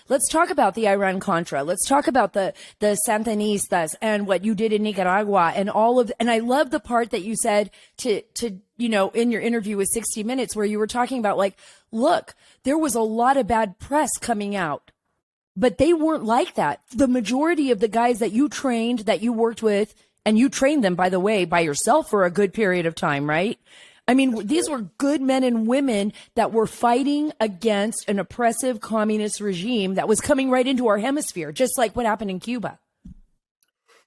let's talk about the Iran Contra. Let's talk about the Sandinistas and what you did in Nicaragua and and I love the part that you said to, in your interview with 60 Minutes, where you were talking about like, look, there was a lot of bad press coming out, but they weren't like that. The majority of the guys that you trained, that you worked with, and you trained them, by the way, by yourself for a good period of time, right? I mean, these were good men and women that were fighting against an oppressive communist regime that was coming right into our hemisphere, just like what happened in Cuba.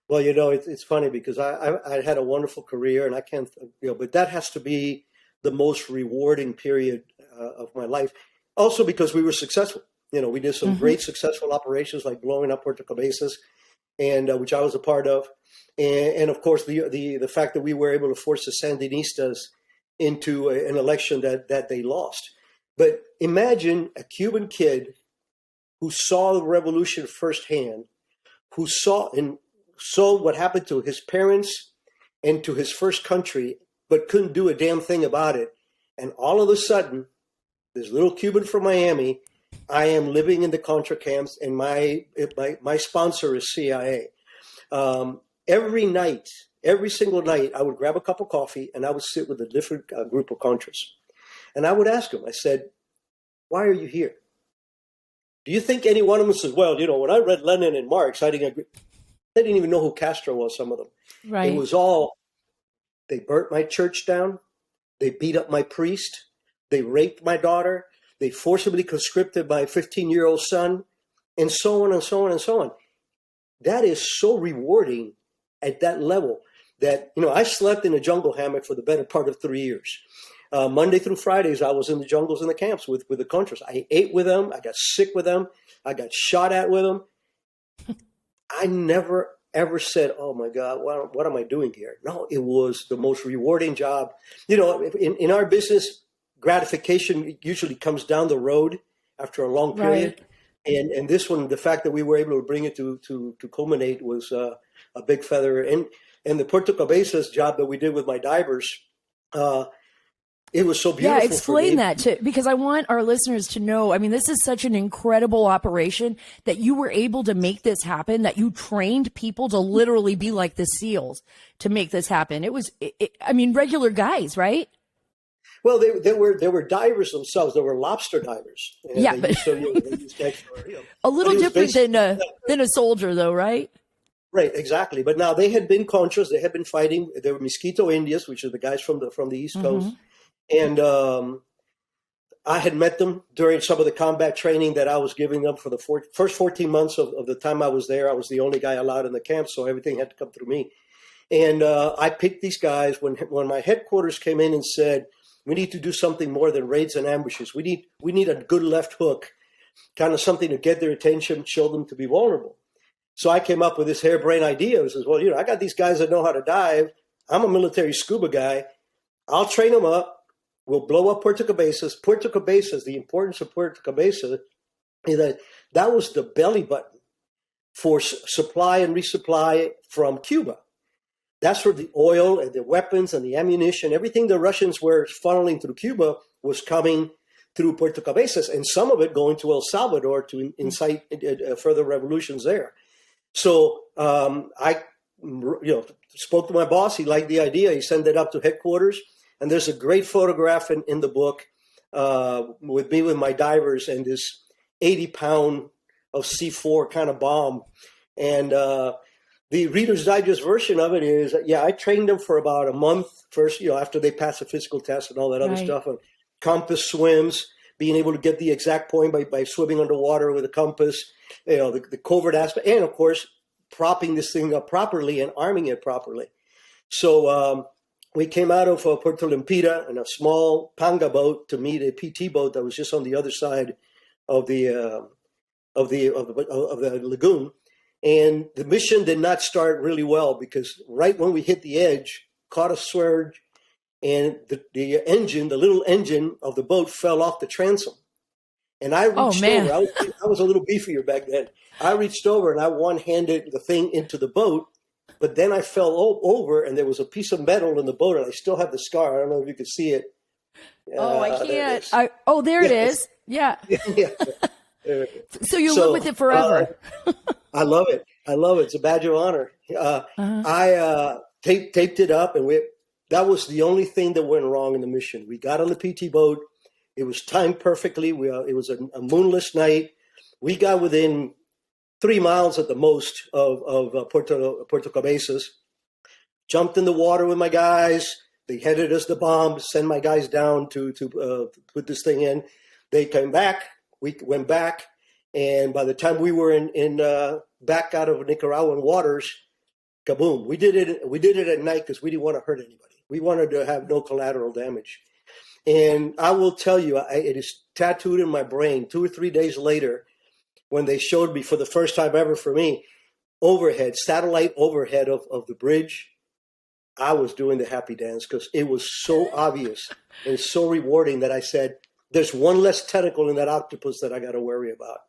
Well, it's funny because I had a wonderful career, and I can't, but that has to be the most rewarding period of my life. Also because we were successful. We did some great successful operations like blowing up Puerto Cabezas, and which I was a part of. And of course, the fact that we were able to force the Sandinistas into an election that they lost. But imagine a Cuban kid who saw the revolution firsthand, who saw what happened to his parents and to his first country, but couldn't do a damn thing about it. And all of a sudden, this little Cuban from Miami, I am living in the Contra camps, and my sponsor is CIA. Every single night, I would grab a cup of coffee and I would sit with a different group of Contras. And I would ask them, I said, why are you here? Do you think any one of them says, well, when I read Lenin and Marx, I didn't agree. They didn't even know who Castro was, some of them. Right. It was all, they burnt my church down. They beat up my priest. They raped my daughter. They forcibly conscripted my 15-year-old son, and so on and so on and so on. That is so rewarding at that level that, I slept in a jungle hammock for the better part of 3 years. Monday through Fridays, I was in the jungles and the camps with the Contras. I ate with them. I got sick with them. I got shot at with them. I never, ever said, oh, my God, what am I doing here? No, it was the most rewarding job. In our business, gratification usually comes down the road after a long period. Right. And this one, the fact that we were able to bring it to culminate was a big feather. And the Puerto Cabezas job that we did with my divers, it was so beautiful. Yeah, explain that too, because I want our listeners to know. I mean, this is such an incredible operation that you were able to make this happen, that you trained people to literally be like the SEALs to make this happen. It was, regular guys, right? Well, they were divers themselves. They were lobster divers. Yeah, but a little different than a soldier, though, right? Right, exactly. But now they had been Contras. They had been fighting. They were Mosquito Indians, which are the guys from the East Coast. And I had met them during some of the combat training that I was giving them for the first 14 months of the time I was there. I was the only guy allowed in the camp, so everything had to come through me. And I picked these guys when my headquarters came in and said, we need to do something more than raids and ambushes. We need a good left hook, kind of something to get their attention, show them to be vulnerable. So I came up with this harebrained idea. It says, well, I got these guys that know how to dive. I'm a military scuba guy. I'll train them up. We'll blow up Puerto Cabezas. Puerto Cabezas, the importance of Puerto Cabezas is that was the belly button for supply and resupply from Cuba. That's where the oil and the weapons and the ammunition, everything the Russians were funneling through Cuba was coming through Puerto Cabezas, and some of it going to El Salvador to incite further revolutions there. So I spoke to my boss. He liked the idea. He sent it up to headquarters. And there's a great photograph in the book with me with my divers and this 80-pound of C4 kind of bomb. And the Reader's Digest version of it is, I trained them for about a month first, after they passed the physical test and all that other stuff. And compass swims, being able to get the exact point by swimming underwater with a compass, the covert aspect, and of course, propping this thing up properly and arming it properly. So we came out of Puerto Lempira in a small panga boat to meet a PT boat that was just on the other side of the lagoon. And the mission did not start really well because right when we hit the edge, caught a surge, and the little engine of the boat fell off the transom. And I reached over. I was a little beefier back then. I reached over and I one-handed the thing into the boat, but then I fell over and there was a piece of metal in the boat, and I still have the scar. I don't know if you can see it. I can't. There it is. Yeah. Yeah. Uh, So you live with it forever. I love it. I love it. It's a badge of honor. I taped it up, and that was the only thing that went wrong in the mission. We got on the PT boat. It was timed perfectly. It was a moonless night. We got within 3 miles at the most of Puerto Cabezas. Jumped in the water with my guys. They headed us the bomb. Sent my guys down to put this thing in. They came back. We went back, and by the time we were in back out of Nicaraguan waters, kaboom! We did it at night because we didn't want to hurt anybody. We wanted to have no collateral damage. And I will tell you, it is tattooed in my brain. 2 or 3 days later, when they showed me for the first time ever for me, satellite overhead of the bridge, I was doing the happy dance because it was so obvious and so rewarding that I said, there's one less tentacle in that octopus that I got to worry about.